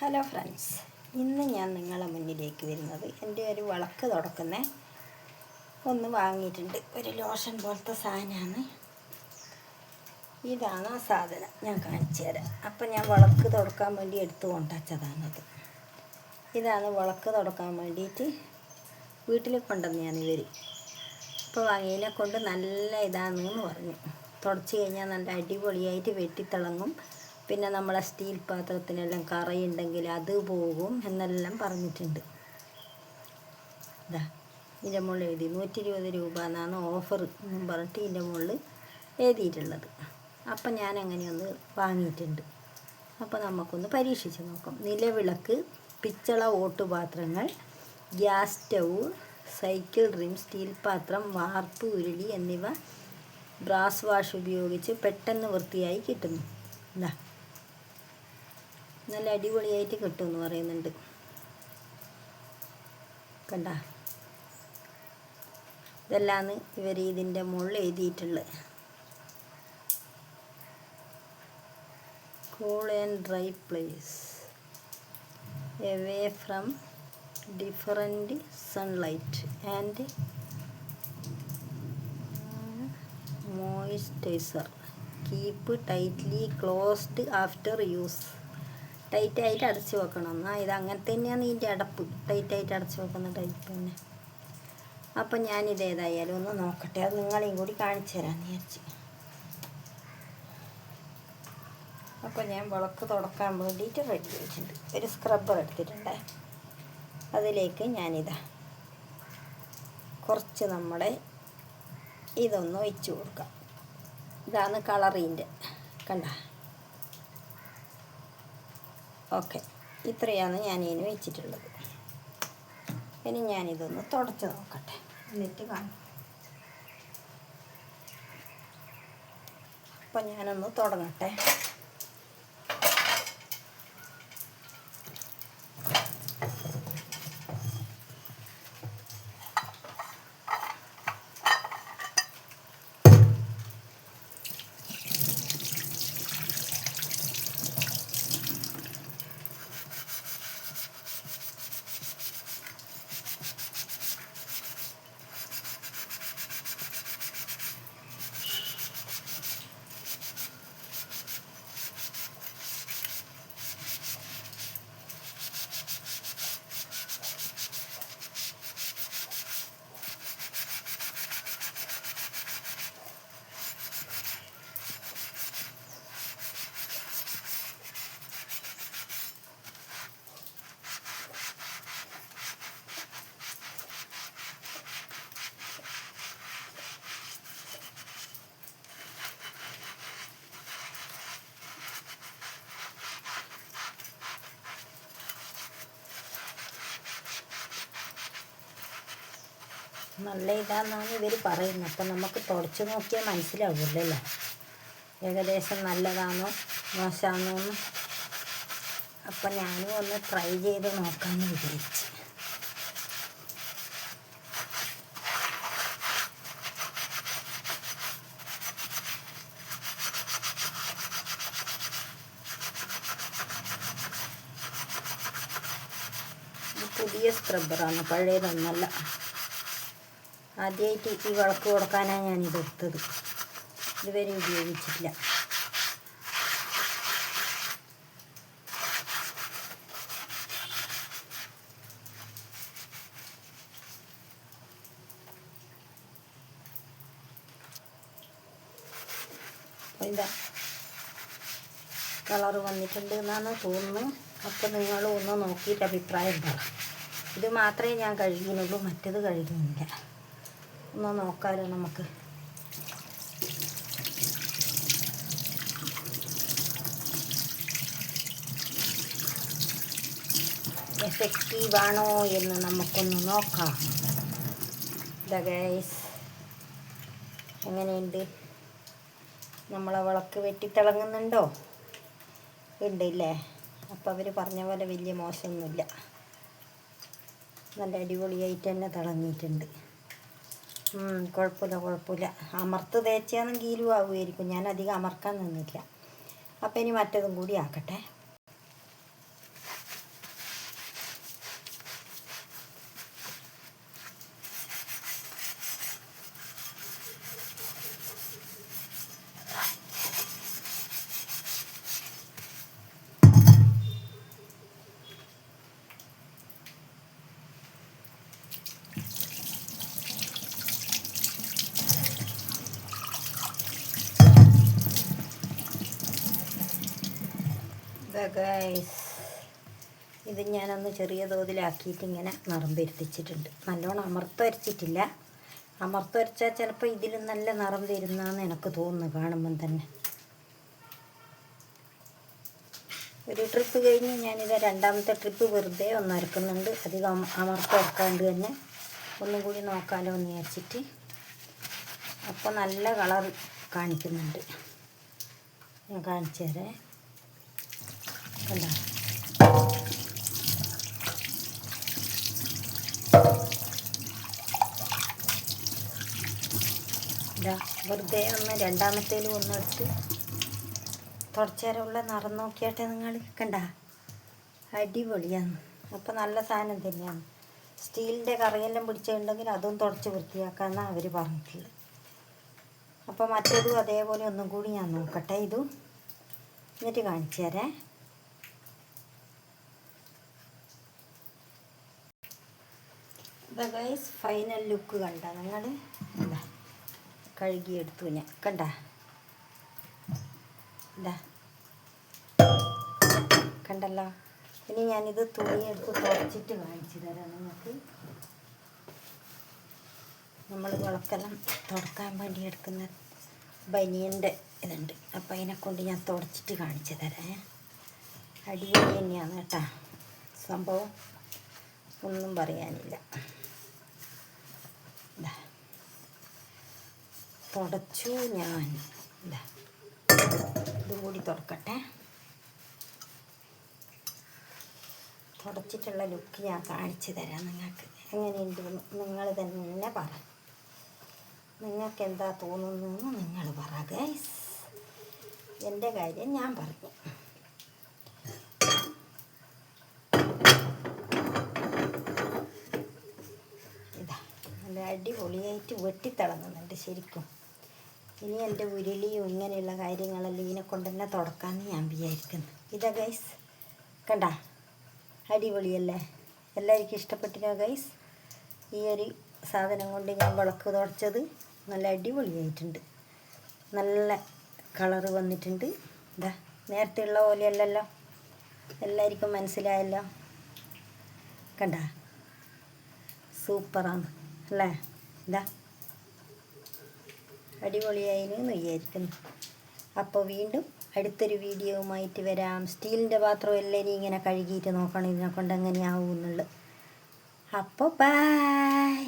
Hello friends, ഇന്ന് ഞാൻ നിങ്ങളെ മുന്നിലേക്ക് വരുന്നത് എൻ്റെ ഒരു വിളക്ക് തുടക്കുന്ന ഒന്ന് വാങ്ങിയിട്ടുണ്ട്. ഒരു ലോഷൻ പോലത്തെ സാധനമാണ്. ഇതാണ് ആ സാധനം, ഞാൻ കാണിച്ചു തരാം. അപ്പം ഞാൻ വിളക്ക് തുടക്കാൻ വേണ്ടി എടുത്തു കൊണ്ടുവച്ചതാണത്. ഇതാണ് വിളക്ക് തുടക്കാൻ വേണ്ടിയിട്ട് വീട്ടിൽ കൊണ്ടുവന്ന് ഞാൻ ഇപ്പോൾ വാങ്ങിയതിനെ കൊണ്ട് നല്ല ഇതാണെന്ന് പറഞ്ഞു. തുടച്ച് കഴിഞ്ഞാൽ നല്ല അടിപൊളിയായിട്ട് വെട്ടിത്തിളങ്ങും. പിന്നെ നമ്മളെ സ്റ്റീൽ പാത്രത്തിനെല്ലാം കറയുണ്ടെങ്കിൽ അത് പോകും എന്നെല്ലാം പറഞ്ഞിട്ടുണ്ട്. ഇതാ ഇതിൻ്റെ മുകളിൽ എഴുതി 120 രൂപ എന്നാണ് ഓഫർ എന്നും പറഞ്ഞിട്ട് ഇതിൻ്റെ മുകളിൽ എഴുതിയിട്ടുള്ളത്. അപ്പം ഞാൻ അങ്ങനെയൊന്ന് വാങ്ങിയിട്ടുണ്ട്. അപ്പോൾ നമുക്കൊന്ന് പരീക്ഷിച്ച് നോക്കാം. നിലവിളക്ക്, പിച്ചള ഓട്ടുപാത്രങ്ങൾ, ഗ്യാസ് സ്റ്റൗവ്, സൈക്കിൾ റിം, സ്റ്റീൽ പാത്രം, വാർപ്പ് ഉരുളി എന്നിവ ബ്രാസ് വാഷ് ഉപയോഗിച്ച് പെട്ടെന്ന് വൃത്തിയായി കിട്ടുന്നു. ഇതാ നല്ല അടിപൊളിയായിട്ട് കിട്ടുമെന്ന് പറയുന്നുണ്ട്. കണ്ട, ഇതെല്ലാമാണ് ഇവർ ഇതിൻ്റെ മുകളിൽ എഴുതിയിട്ടുള്ളത്. Cool and dry place, away from different sunlight and moisturiser, keep tightly closed after use. ടൈറ്റായിട്ട് അടച്ചു വെക്കണം. എന്നാൽ ഇത് അങ്ങനെ തന്നെയാണ് ഇതിൻ്റെ അടപ്പ്, ടൈറ്റായിട്ട് അടച്ചു വെക്കുന്ന ടൈപ്പ് തന്നെ. അപ്പം ഞാനിത് ഏതായാലും ഒന്ന് നോക്കട്ടെ, അത് നിങ്ങളെയും കൂടി കാണിച്ചു തരാമെന്ന് വിചാരിച്ച്. അപ്പം ഞാൻ വിളക്ക് തുടക്കാൻ വേണ്ടിയിട്ട് റെഡി ആയിട്ടുണ്ട്. ഒരു സ്ക്രബ്ബർ എടുത്തിട്ടുണ്ട്. അതിലേക്ക് ഞാനിതാ കുറച്ച് നമ്മുടെ ഇതൊന്ന് ഒഴിച്ച് കൊടുക്കാം. ഇതാണ് കളറിൻ്റെ, കണ്ട. ഓക്കെ, ഇത്രയാണ് ഞാൻ ഇതിന് വെച്ചിട്ടുള്ളത്. ഇനി ഞാനിതൊന്ന് തുടച്ച് നോക്കട്ടെ, എന്നിട്ട് കാണാം. അപ്പം ഞാനൊന്ന് തുടങ്ങട്ടെ. നല്ല ഇതാണെന്നാണ് ഇവർ പറയുന്നത്. അപ്പം നമുക്ക് തുടച്ച് നോക്കിയാൽ മനസ്സിലാവില്ലല്ലോ ഏകദേശം നല്ലതാണോ മോശമാണോ എന്ന്. അപ്പം ഞാനും ഒന്ന് ട്രൈ ചെയ്ത് നോക്കാമെന്ന് വിചാരിച്ചു. പുതിയ സ്ക്രബ്ബറാണ്, പഴയതൊന്നല്ല. ആദ്യമായിട്ട് ഈ വിളക്ക് കൊടുക്കാനാണ് ഞാനിത് എടുത്തത്. ഇതുവരെ ഉപയോഗിച്ചിട്ടില്ല. ഇതാ കളറ് വന്നിട്ടുണ്ട് എന്നാണ് തോന്നുന്നത്. അപ്പോൾ നിങ്ങളും ഒന്ന് നോക്കിയിട്ട് അഭിപ്രായം പറ. ഇത് മാത്രമേ ഞാൻ കഴുകിയുള്ളൂ, മറ്റത് കഴുകുന്നില്ല. ഒന്ന് നോക്കാമല്ലോ നമുക്ക്. എഫക്റ്റീവാണോ എന്ന് നമുക്കൊന്ന് നോക്കാം. ഇതാ ഗൈസ്, എങ്ങനെയുണ്ട്? നമ്മളെ വിളക്ക് വെട്ടിത്തിളങ്ങുന്നുണ്ടോ? ഉണ്ട് ഇല്ലേ? അപ്പോൾ അവർ പറഞ്ഞ പോലെ വലിയ മോശമൊന്നുമില്ല. നല്ല അടിപൊളിയായിട്ട് തന്നെ തിളങ്ങിയിട്ടുണ്ട്. കുഴപ്പമില്ല. അമർത്ത് തേച്ചാലും കീലും ആവുമായിരിക്കും. ഞാൻ അധികം അമർക്കാൻ നിന്നില്ല. അപ്പം ഇനി മറ്റതും കൂടി ആക്കട്ടെ. ഗൈസ്, ഇത് ഞാനൊന്ന് ചെറിയ തോതിലാക്കിയിട്ട് ഇങ്ങനെ നിറം വരുത്തിച്ചിട്ടുണ്ട്. നല്ലോണം അമർത്തുരച്ചിട്ടില്ല. അമർത്തുരച്ചാൽ ചിലപ്പോൾ ഇതിലും നല്ല നിറം വരുന്നതെന്ന് എനിക്ക് തോന്നുന്നു കാണുമ്പം തന്നെ. ഒരു ട്രിപ്പ് കഴിഞ്ഞ് ഞാനിത് രണ്ടാമത്തെ ട്രിപ്പ് വെറുതെ ഒന്ന് അരക്കുന്നുണ്ട്. അധികം അമർത്തുരക്കാണ്ട് തന്നെ ഒന്നും കൂടി നോക്കാമല്ലോ എന്ന് വിചാരിച്ചിട്ട്. അപ്പോൾ നല്ല കളർ കാണിക്കുന്നുണ്ട്. ഞാൻ കാണിച്ചു തരാം. കണ്ടോ? ഇതാ വെറുതെ ഒന്ന് രണ്ടാമത്തേലും ഒന്ന് എടുത്ത് തുടച്ചേരമുള്ള നിറം നോക്കിയാട്ടെ നിങ്ങൾ. കണ്ട, അടിപൊളിയാണ്. അപ്പോൾ നല്ല സാധനം തന്നെയാണ്. സ്റ്റീലിൻ്റെ കറിയെല്ലാം പിടിച്ചിട്ടുണ്ടെങ്കിൽ അതും തുടച്ച് വൃത്തിയാക്കാമെന്നാണ് അവർ പറഞ്ഞിട്ടുള്ളത്. അപ്പോൾ മറ്റേതും അതേപോലെ ഒന്നും കൂടി ഞാൻ നോക്കട്ടെ ഇതും, എന്നിട്ട് കാണിച്ചു തരാം. ഇതാ ഗൈസ്, ഫൈനൽ ലുക്ക് കണ്ട നിങ്ങൾ. എന്താ കഴുകിയെടുത്തു ഞാൻ. കണ്ട, ഇതാ കണ്ടല്ലോ. ഇനി ഞാനിത് തുണിയെടുത്ത് തുടച്ചിട്ട് കാണിച്ചു തരാം നിങ്ങൾക്ക്. നമ്മൾ വിളക്കെല്ലാം തുടക്കാൻ വേണ്ടി എടുക്കുന്ന ബനിയൻ്റെ ഇതുണ്ട്. അപ്പോൾ അതിനെക്കൊണ്ട് ഞാൻ തുടച്ചിട്ട് കാണിച്ചു തരാം. അടിപൊളി തന്നെയാണ് കേട്ടോ സംഭവം, ഒന്നും പറയാനില്ല. ഇതാ തുടച്ചു ഞാൻ. ഇതാ ഇതും കൂടി തുടക്കട്ടെ. തുടച്ചിട്ടുള്ള ലുക്ക് ഞാൻ കാണിച്ചു തരാം നിങ്ങൾക്ക്. എങ്ങനെയുണ്ടെന്ന് നിങ്ങൾ തന്നെ പറ. നിങ്ങൾക്ക് എന്താ തോന്നുന്നതെന്ന് നിങ്ങൾ പറ ഗൈസ്. എൻ്റെ കാര്യം ഞാൻ പറഞ്ഞു. ഇതാ നല്ല അടിപൊളിയായിട്ട് വെട്ടിത്തിളങ്ങുന്നുണ്ട് ശരിക്കും. ഇനി എൻ്റെ ഉരുളിയും ഇങ്ങനെയുള്ള കാര്യങ്ങളെല്ലാം ഇതിനെ കൊണ്ട് തന്നെ തുടക്കാമെന്ന് ഞാൻ വിചാരിക്കുന്നു. ഇതാ ഗൈസ്, കണ്ട അടിപൊളിയല്ലേ? എല്ലാവർക്കും ഇഷ്ടപ്പെട്ടില്ല ഗൈസ്? ഈ ഒരു സാധനം കൊണ്ട് ഞാൻ വിളക്ക് തുടച്ചത് നല്ല അടിപൊളിയായിട്ടുണ്ട്. നല്ല കളറ് വന്നിട്ടുണ്ട്. ഇതാ നേരത്തെ ഉള്ള പോലെയല്ലല്ലോ. എല്ലാവർക്കും മനസ്സിലായല്ലോ. കണ്ട, സൂപ്പറാണ് അല്ലേ? ഇതാ അടിപൊളിയായിന്ന് വിചാരിക്കുന്നു. അപ്പോൾ വീണ്ടും അടുത്തൊരു വീഡിയോവുമായിട്ട് വരാം. സ്റ്റീലിൻ്റെ പാത്രം എല്ലാവരും ഇങ്ങനെ കഴുകിയിട്ട് നോക്കണം ഇതിനെ കൊണ്ട് എങ്ങനെയാവും എന്നുള്ളത്. അപ്പോൾ ബൈ.